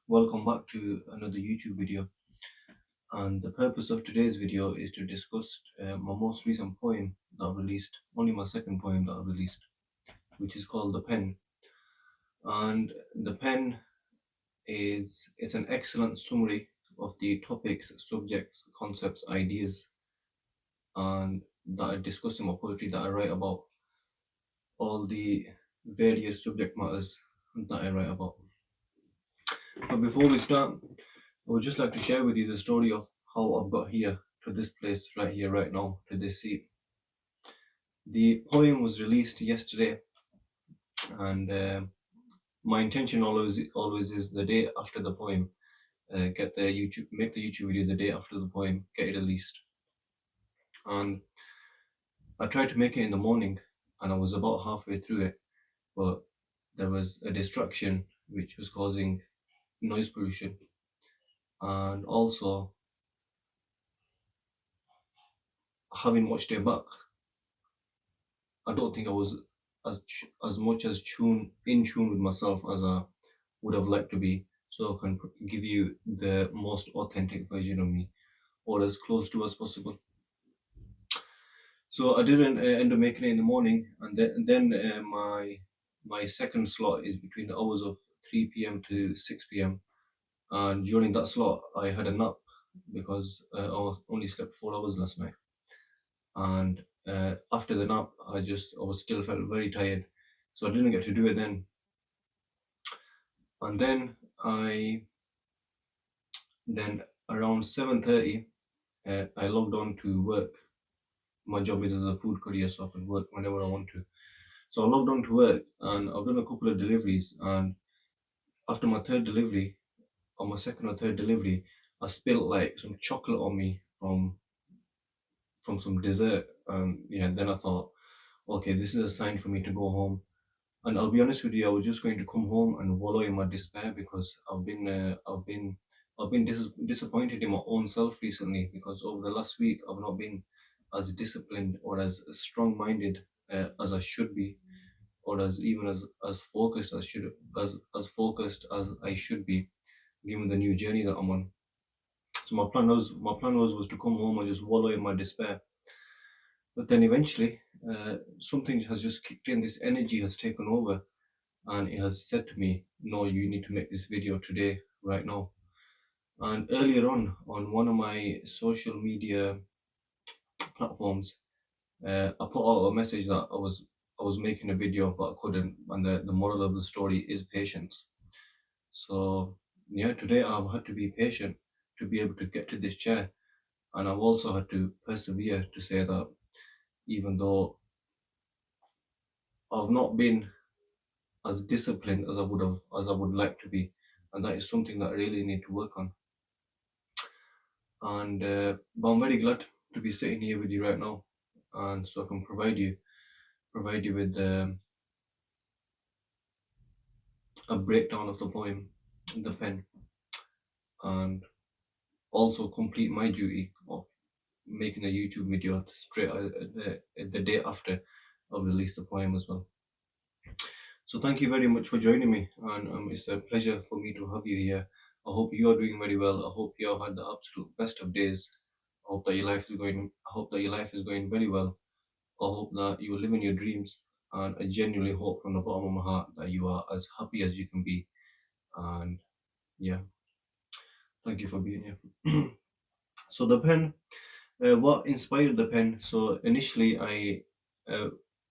Welcome back to another YouTube video. And the purpose of today's video is to discuss my most recent poem that I've released, only my second poem that I've released, which is called The Pen. And The Pen it's an excellent summary of the topics, subjects, concepts, ideas, and that I discuss in my poetry that I write about, all the various subject matters that I write about. But before we start, I would just like to share with you the story of how I've got here to this place right here, right now, to this seat. The poem was released yesterday, and my intention always is the day after the poem, make the YouTube video the day after the poem, get it released. And I tried to make it in the morning, and I was about halfway through it, but there was a distraction which was causing noise pollution, and also having watched it back, I don't think I was as much as in tune with myself as I would have liked to be, so I can give you the most authentic version of me, or as close to as possible. So I didn't end up making it in the morning, and then my second slot is between the hours of 3 p.m. to 6 p.m. And during that slot, I had a nap because I only slept 4 hours last night. And after the nap, I was still felt very tired, so I didn't get to do it then. And then around 7:30, I logged on to work. My job is as a food courier, so I can work whenever I want to. So I logged on to work, and I've done a couple of deliveries. And after my third delivery, on my second or third delivery, I spilled like some chocolate on me from some dessert. And yeah, then I thought, okay, this is a sign for me to go home. And I'll be honest with you, I was just going to come home and wallow in my despair because I've been disappointed in my own self recently, because over the last week I've not been as disciplined or as strong-minded as I should be, or as focused as focused as I should be, given the new journey that I'm on. So my plan was to come home and just wallow in my despair. But then eventually, something has just kicked in. This energy has taken over, and it has said to me, no, you need to make this video today, right now. And earlier on one of my social media platforms, I put out a message that I was making a video but I couldn't, and the moral of the story is patience. So yeah, today I've had to be patient to be able to get to this chair, and I've also had to persevere to say that even though I've not been as disciplined as I would like to be, and that is something that I really need to work on. And but I'm very glad to be sitting here with you right now, and so I can provide you with a breakdown of the poem, The Pen, and also complete my duty of making a YouTube video straight the day after I've released the poem as well. So thank you very much for joining me, and it's a pleasure for me to have you here. I hope you are doing very well. I hope you have had the absolute best of days. I hope that your life is going very well. I hope that you are living your dreams, and I genuinely hope from the bottom of my heart that you are as happy as you can be. And yeah, thank you for being here. So the pen, what inspired the pen? So initially, uh,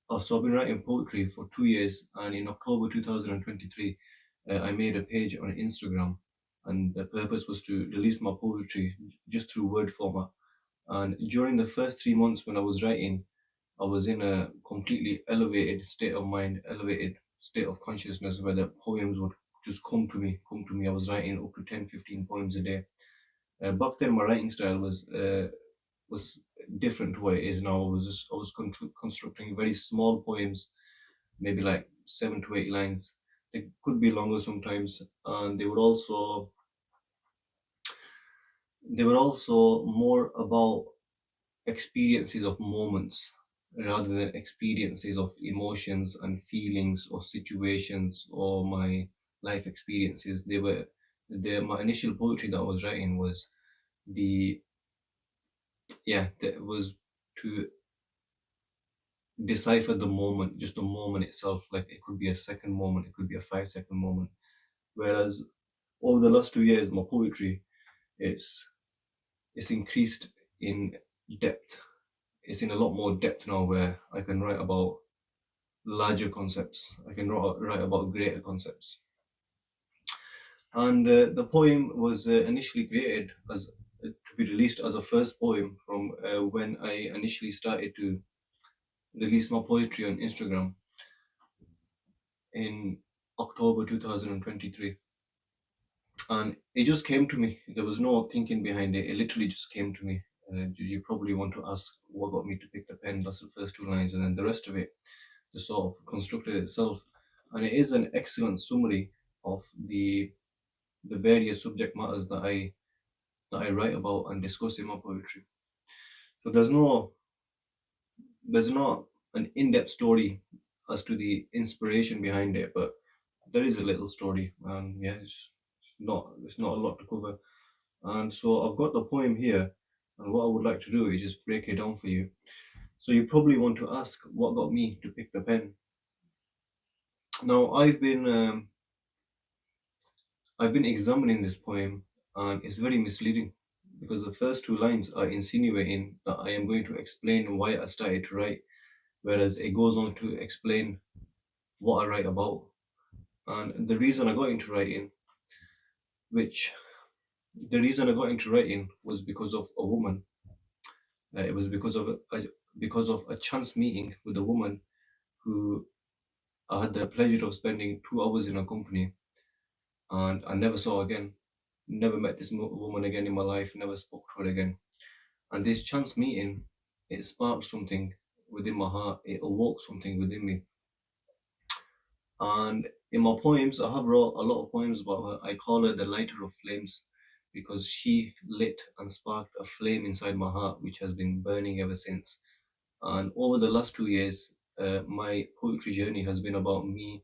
I've been writing poetry for 2 years, and in October 2023, I made a page on Instagram, and the purpose was to release my poetry just through word format. And during the first 3 months when I was writing, I was in a completely elevated state of mind, elevated state of consciousness, where the poems would just come to me. I was writing up to 10, 15 poems a day. Back then, my writing style was different to what it is now. I was constructing very small poems, maybe like 7 to 8 lines. They could be longer sometimes, and they were also more about experiences of moments rather than experiences of emotions and feelings or situations or my life experiences. my initial poetry that I was writing was the that was to decipher the moment, just the moment itself. Like it could be a second moment, it could be a 5 second moment. Whereas over the last 2 years, my poetry it's it's increased in depth. It's in a lot more depth now, where I can write about larger concepts. I can write about greater concepts. And the poem was initially created as to be released as a first poem from when I initially started to release my poetry on Instagram in October 2023. And it just came to me. There was no thinking behind it. It literally just came to me. You probably want to ask what got me to pick the pen. That's the first two lines, and then the rest of it just sort of constructed itself. And it is an excellent summary of the various subject matters that I write about and discuss in my poetry. So there's not an in-depth story as to the inspiration behind it, but there is a little story, and yeah, it's not a lot to cover. And so I've got the poem here, and what I would like to do is just break it down for you. So you probably want to ask what got me to pick the pen. Now I've been examining this poem, and it's very misleading because the first two lines are insinuating that I am going to explain why I started to write, whereas it goes on to explain what I write about. And which the reason I got into writing was because of a woman. It was because of a chance meeting with a woman who I had the pleasure of spending 2 hours in her company, and I never saw again. Never met this woman again in my life. Never spoke to her again. And this chance meeting, it sparked something within my heart. It awoke something within me. And in my poems, I have wrote a lot of poems about her. I call her the lighter of flames because she lit and sparked a flame inside my heart, which has been burning ever since. And over the last 2 years, my poetry journey has been about me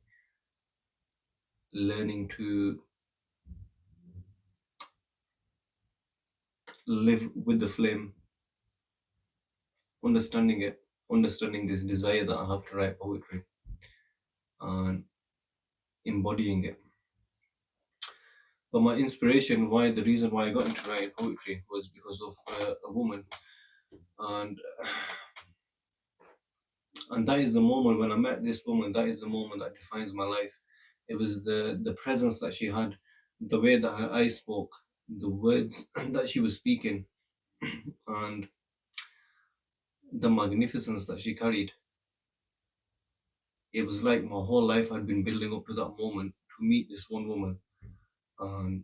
learning to live with the flame, understanding it, understanding this desire that I have to write poetry, and embodying it. But my inspiration, the reason why I got into writing poetry was because of a woman, and that is the moment when I met this woman. That is the moment that defines my life. It was the presence that she had, the way that her eyes spoke, the words that she was speaking, and the magnificence that she carried. It was like my whole life had been building up to that moment to meet this one woman and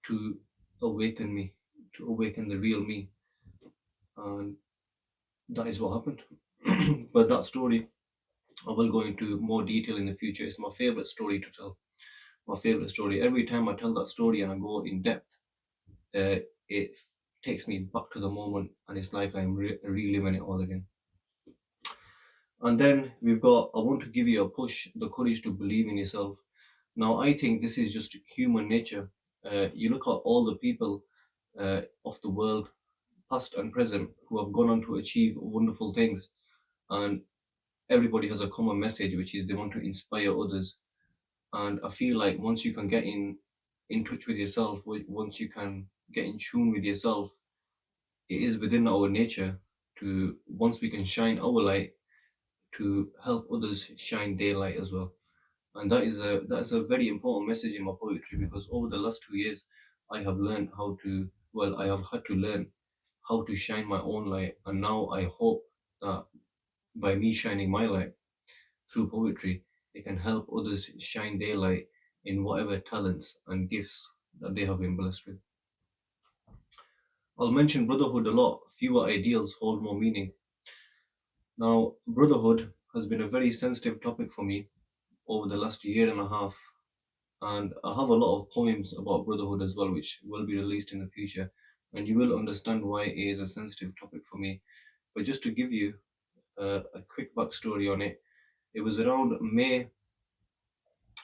to awaken me, to awaken the real me. And that is what happened. But that story, I will go into more detail in the future. It's my favorite story to tell. My favorite story. Every time I tell that story and I go in depth, it takes me back to the moment, and it's like I'm reliving it all again. And then we've got, I want to give you a push, the courage to believe in yourself. Now, I think this is just human nature. You look at all the people of the world, past and present, who have gone on to achieve wonderful things. And everybody has a common message, which is they want to inspire others. And I feel like once you can get in touch with yourself, once you can get in tune with yourself, it is within our nature to, once we can shine our light, to help others shine their light as well. And that's a very important message in my poetry, because over the last 2 years I have learned how to, well, I have had to learn how to shine my own light. And now I hope that by me shining my light through poetry, it can help others shine their light in whatever talents and gifts that they have been blessed with. I'll mention brotherhood a lot. Fewer ideals hold more meaning. Now, brotherhood has been a very sensitive topic for me over the last year and a half, and I have a lot of poems about brotherhood as well, which will be released in the future, and you will understand why it is a sensitive topic for me. But just to give you a quick backstory on it, it was around May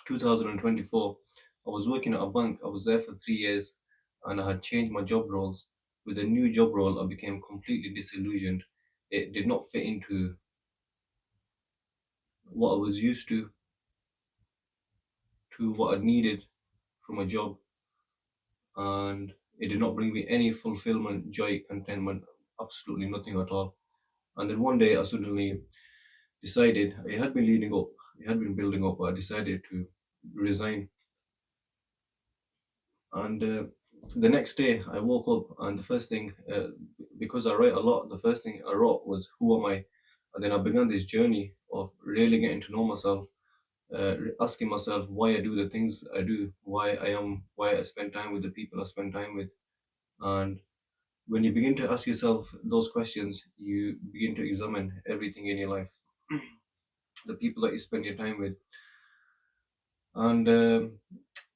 2024 I was working at a bank. I was there for 3 years, and I had changed my job roles. With a new job role, I became completely disillusioned. It did not fit into what I was used to what I needed from a job, and it did not bring me any fulfillment, joy, contentment, absolutely nothing at all. And then one day I suddenly decided, it had been leading up, it had been building up, but I decided to resign. And the next day I woke up, and the first thing, because I write a lot, the first thing I wrote was, "Who am I?" And then I began this journey of really getting to know myself, asking myself why I do the things I do, why I spend time with the people I spend time with. And when you begin to ask yourself those questions, you begin to examine everything in your life, the people that you spend your time with. And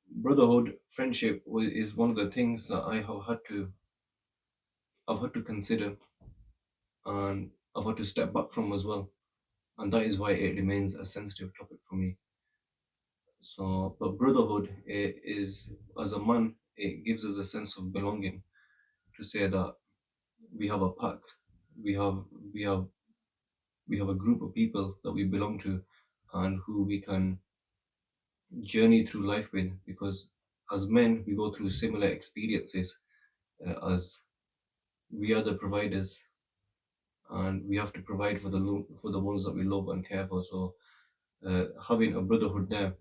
brotherhood, friendship is one of the things that I've had to consider, and I've had to step back from as well. And that is why it remains a sensitive topic for me. So, but brotherhood is, as a man, it gives us a sense of belonging, to say that we have a pack, we have we have we have a group of people that we belong to, and who we can journey through life with, because as men we go through similar experiences, as we are the providers, and we have to provide for for the ones that we love and care for. So having a brotherhood there,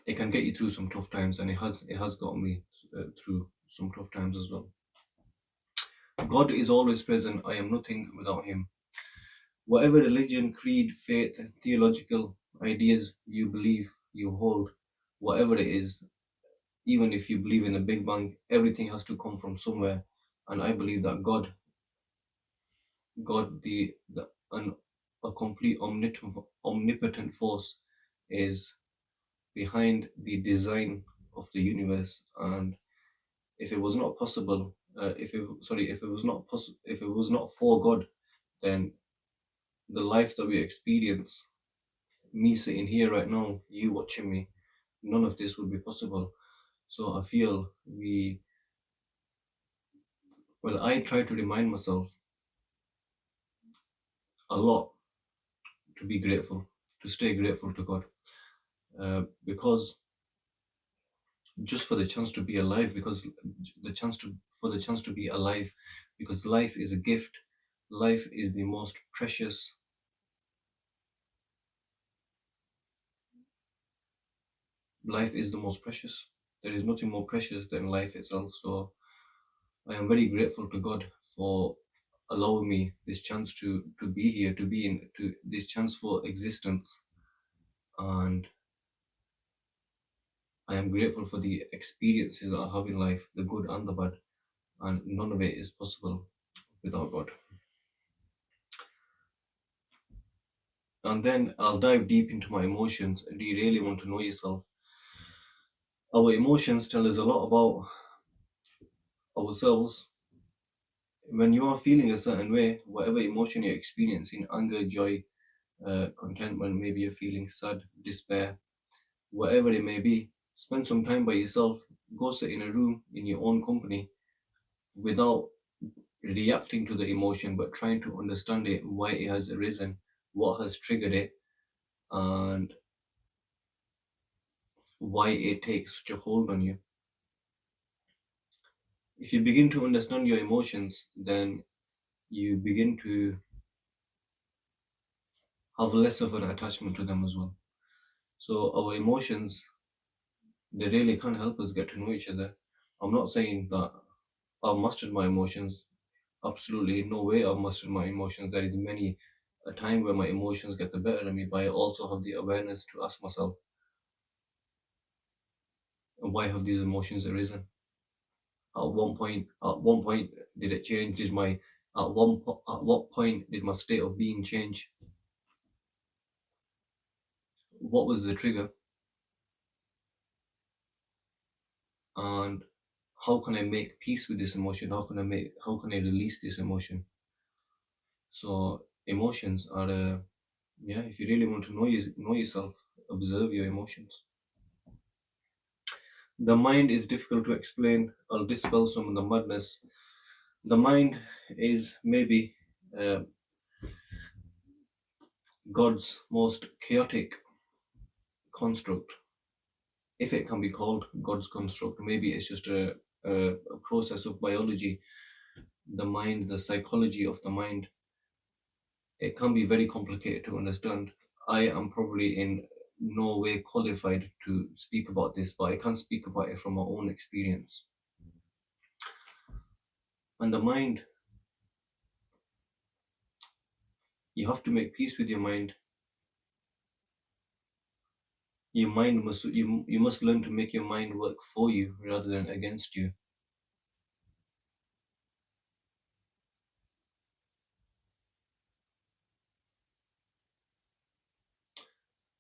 it can get you through some tough times, and it has gotten me through some tough times as well. God is always present. I am nothing without him. Whatever religion, creed, faith, theological ideas you believe, you hold, whatever it is, even if you believe in the Big Bang, everything has to come from somewhere. And I believe that God, a complete omnipotent force, is behind the design of the universe. And if it was not possible, if it was not possible, if it was not for God, then the life that we experience, me sitting here right now, you watching me, none of this would be possible. So I feel I try to remind myself a lot to be grateful, to stay grateful to God, because just for the chance to be alive, because the chance to be alive, because life is a gift. Life is the most precious. Life is the most precious. There is nothing more precious than life itself. So I am very grateful to God for allowing me this chance to be here, to be in to this chance for existence. And I am grateful for the experiences that I have in life, the good and the bad, and none of it is possible without God. And then I'll dive deep into my emotions. Do you really want to know yourself? Our emotions tell us a lot about ourselves. When you are feeling a certain way, whatever emotion you're experiencing, anger, joy, contentment, maybe you're feeling sad, despair, whatever it may be, spend some time by yourself. Go sit in a room in your own company without reacting to the emotion, but trying to understand it, why it has arisen, what has triggered it, and why it takes such a hold on you. If you begin to understand your emotions, then you begin to have less of an attachment to them as well. So our emotions, they really can help us get to know each other. I'm not saying that I've mastered my emotions. Absolutely no way I've mastered my emotions. There is many a time where my emotions get the better of me, but I also have the awareness to ask myself, why have these emotions arisen? At one point, did it change? At what point did my state of being change? What was the trigger? And how can I make peace with this emotion? How can I release this emotion? So emotions are, yeah, if you really want to know yourself, observe your emotions. The mind is difficult to explain. I'll dispel some of the madness. The mind is maybe uh, God's most chaotic construct, if it can be called God's construct. Maybe it's just a process of biology, the mind, the psychology of the mind. It can be very complicated to understand. I am probably in no way qualified to speak about this, but I can speak about it from my own experience. And the mind, you have to make peace with your mind. Your mind must you must learn to make your mind work for you rather than against you.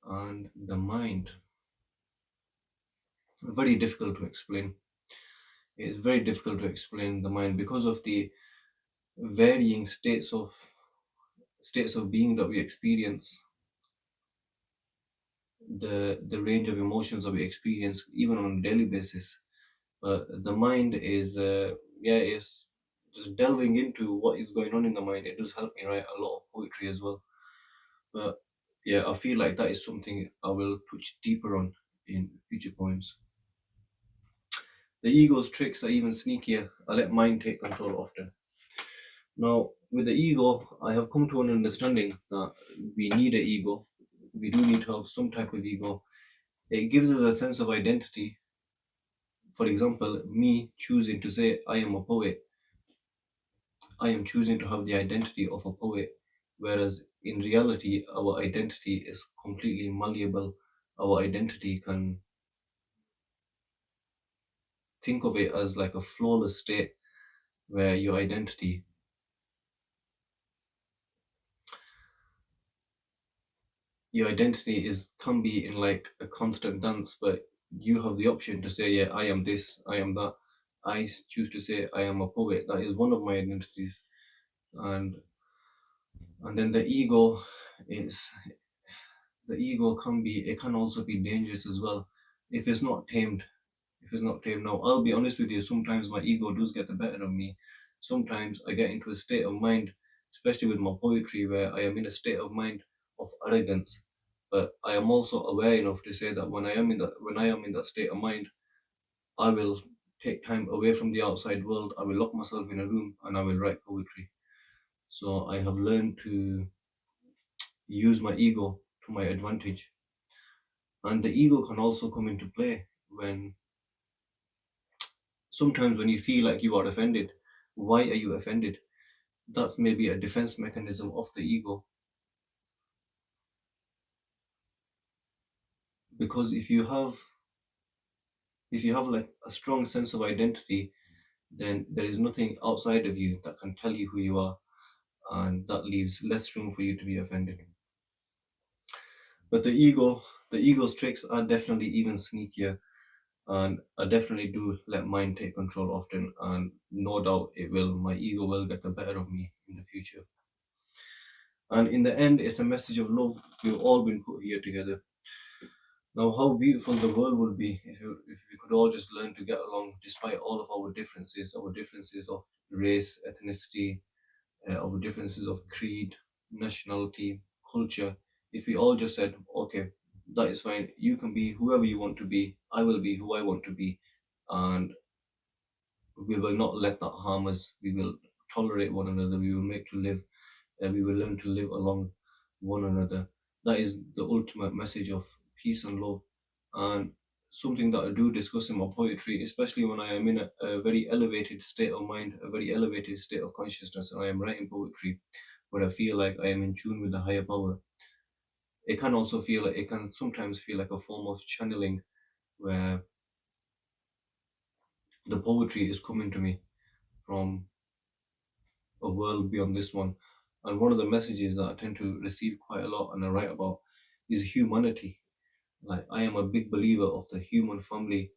And the mind, very difficult to explain. It's very difficult to explain the mind because of the varying states of being that we experience, the range of emotions that we experience even on a daily basis. But the mind is is just delving into what is going on in the mind. It does help me write a lot of poetry as well. But yeah, I feel like that is something I will touch deeper on in future poems. The ego's tricks are even sneakier. I let mind take control often. Now, with the ego, I have come to an understanding that we need an ego. We do need to have some type of ego. It gives us a sense of identity. For example, me choosing to say I am a poet, I am choosing to have the identity of a poet, whereas in reality, our identity is completely malleable. Our identity can think of it as like a flawless state where your identity is can be in like a constant dance, but you have the option to say, yeah, I am this, I am that. Choose to say I am a poet. That is one of my identities. And and then is the ego can be, it can also be dangerous as well if it's not tamed. If it's not tamed. Now, I'll be honest with you, sometimes my ego does get the better of me. Sometimes I get into a state of mind, especially with my poetry, where I am in a state of mind of arrogance. But I am also aware enough to say that when I am in that state of mind, I will take time away from the outside world. I will lock myself in a room and I will write poetry. So I have learned to use my ego to my advantage. And the ego can also come into play when sometimes when you feel like you are offended. Why are you offended? That's maybe a defense mechanism of the ego. Because if you have like a strong sense of identity, then there is nothing outside of you that can tell you who you are, and that leaves less room for you to be offended. But the ego's tricks are definitely even sneakier, and I definitely do let mine take control often, and no doubt my ego will get the better of me in the future. And in the end, it's a message of love. We've all been put here together. Now, how beautiful the world would be if we could all just learn to get along despite all of our differences of race, ethnicity, our differences of creed, nationality, culture. If we all just said, okay, that is fine, you can be whoever you want to be, I will be who I want to be, and we will not let that harm us. We will tolerate one another, we will make to live, and we will learn to live along one another. That is the ultimate message of peace and love, and something that I do discuss in my poetry, especially when I am in a very elevated state of mind, a very elevated state of consciousness, and I am writing poetry where I feel like I am in tune with the higher power. It can sometimes feel like a form of channeling where the poetry is coming to me from a world beyond this one. And one of the messages that I tend to receive quite a lot and I write about is humanity. Like, I am a big believer of the human family.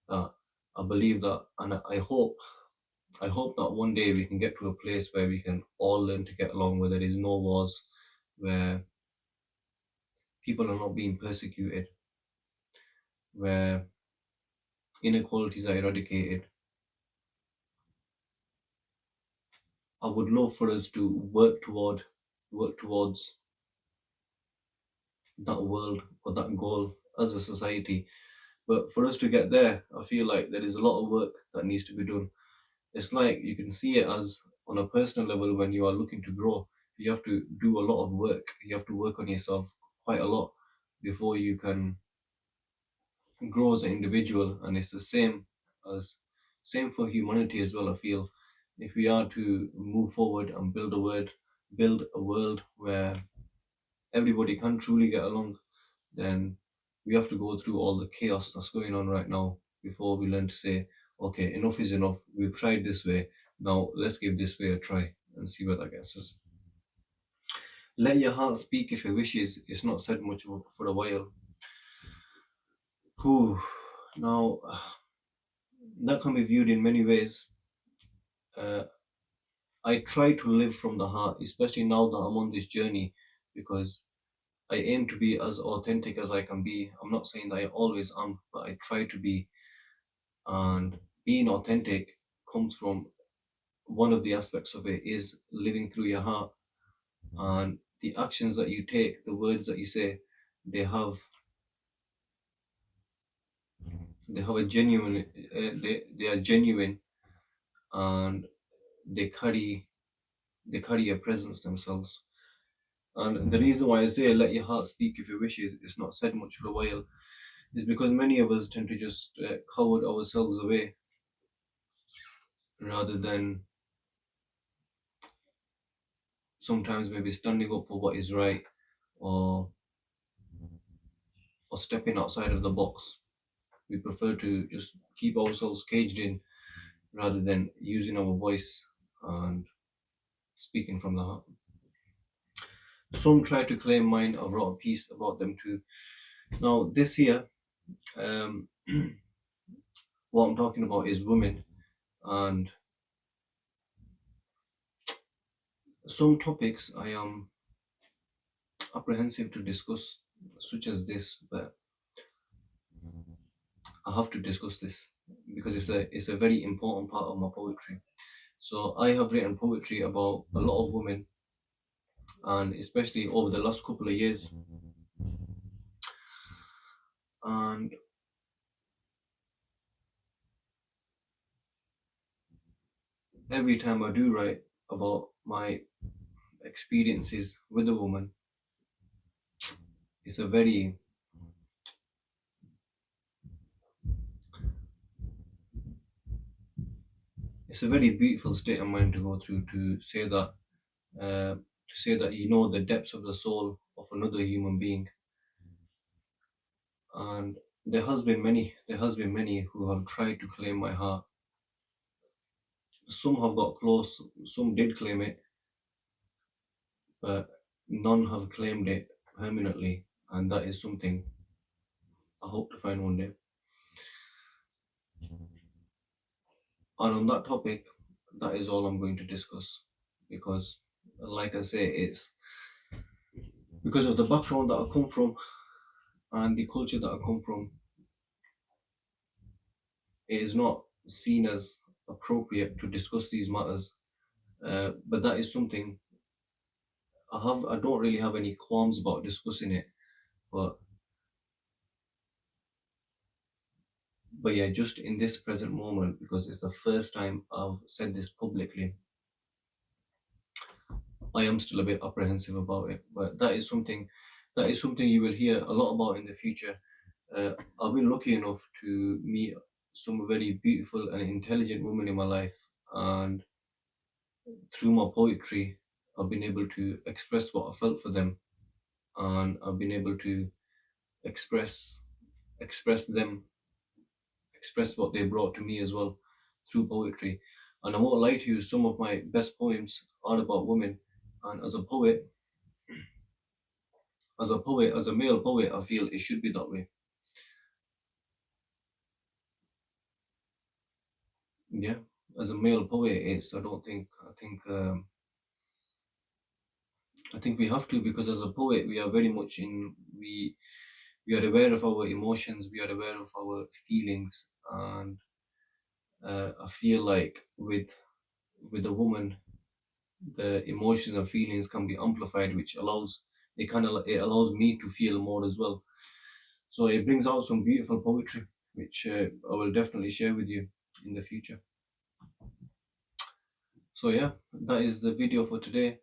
I believe that, and I hope that one day we can get to a place where we can all learn to get along, where there is no wars, where people are not being persecuted, where inequalities are eradicated. I would love for us to work towards that world or that goal as a society. But for us to get there, I feel like there is a lot of work that needs to be done. It's like you can see it as on a personal level when you are looking to grow. You have to do a lot of work. You have to work on yourself quite a lot before you can grow as an individual. And it's the as same for humanity as well. I feel if we are to move forward and build a world where everybody can truly get along, then we have to go through all the chaos that's going on right now before we learn to say, okay, enough is enough. We've tried this way. Now let's give this way a try and see where that gets us. Let your heart speak if it wishes. It's not said much for a while. Whew. Now, that can be viewed in many ways. Uh, I try to live from the heart, especially now that I'm on this journey, because I aim to be as authentic as I can be. I'm not saying that I always am, but I try to be. And being authentic comes from one of the aspects of it is living through your heart. And the actions that you take, the words that you say, they have they have a genuine they are genuine, and they carry a presence themselves. And the reason why I say let your heart speak if it wishes, it's not said much for a while, is because many of us tend to just cover ourselves away rather than sometimes maybe standing up for what is right, or stepping outside of the box. We prefer to just keep ourselves caged in rather than using our voice and speaking from the heart. Some try to claim mine. I've wrote a piece about them too. Now, this year, um, what I'm talking about is women, and some topics I am apprehensive to discuss, such as this, but I have to discuss this because it's a very important part of my poetry. So I have written poetry about a lot of women, and especially over the last couple of years. And every time I do write about my experiences with a woman, it's a very beautiful state of mind to go through, to say that you know the depths of the soul of another human being. And there has been many who have tried to claim my heart. Some have got close, some did claim it, but none have claimed it permanently, and that is something I hope to find one day. And on that topic, that is all I'm going to discuss, because, like I say, it's because of the background that I come from and the culture that I come from. It is not seen as appropriate to discuss these matters, but that is something I don't really have any qualms about discussing it, but yeah, just in this present moment, because it's the first time I've said this publicly, I am still a bit apprehensive about it. But that is something you will hear a lot about in the future. I've been lucky enough to meet some very beautiful and intelligent women in my life, and through my poetry, I've been able to express what I felt for them, and I've been able to express express them express what they brought to me as well through poetry. And I won't lie to you, some of my best poems are about women. And as a male poet, I feel it should be that way. Yeah, as a male poet, it's. I don't think. I think we have to, because as a poet, we are very much in. we are aware of our emotions, we are aware of our feelings, and I feel like with a woman, the emotions and feelings can be amplified, which allows it allows me to feel more as well. So it brings out some beautiful poetry, which I will definitely share with you in the future. So yeah, that is the video for today.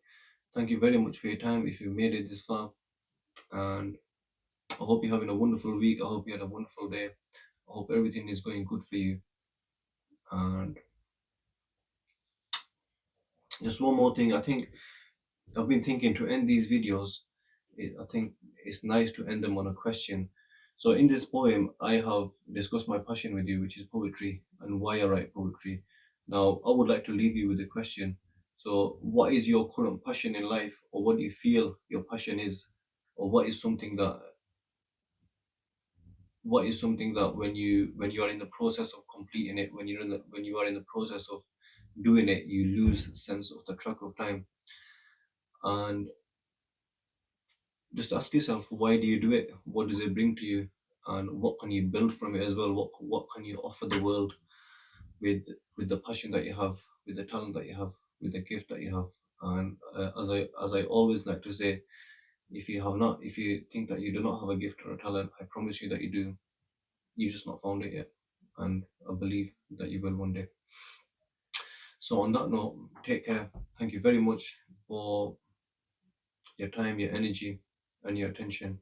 Thank you very much for your time if you made it this far, and I hope you're having a wonderful week. I hope you had a wonderful day. I hope everything is going good for you. And just one more thing, I think I've been thinking to end these videos. I think it's nice to end them on a question. So in this poem, I have discussed my passion with you, which is poetry, and why I write poetry. Now, I would like to leave you with a question. So, what is your current passion in life, or what do you feel your passion is, or what is something that when you are in the process of completing it, when you are in the process of doing it, you lose sense of the track of time. And just ask yourself, why do you do it? What does it bring to you? And what can you build from it as well? What can you offer the world with the passion that you have, with the talent that you have, with the gift that you have? And as I always like to say, if you think that you do not have a gift or a talent, I promise you that you do. You just not found it yet, and I believe that you will one day. So on that note, take care. Thank you very much for your time, your energy, and your attention.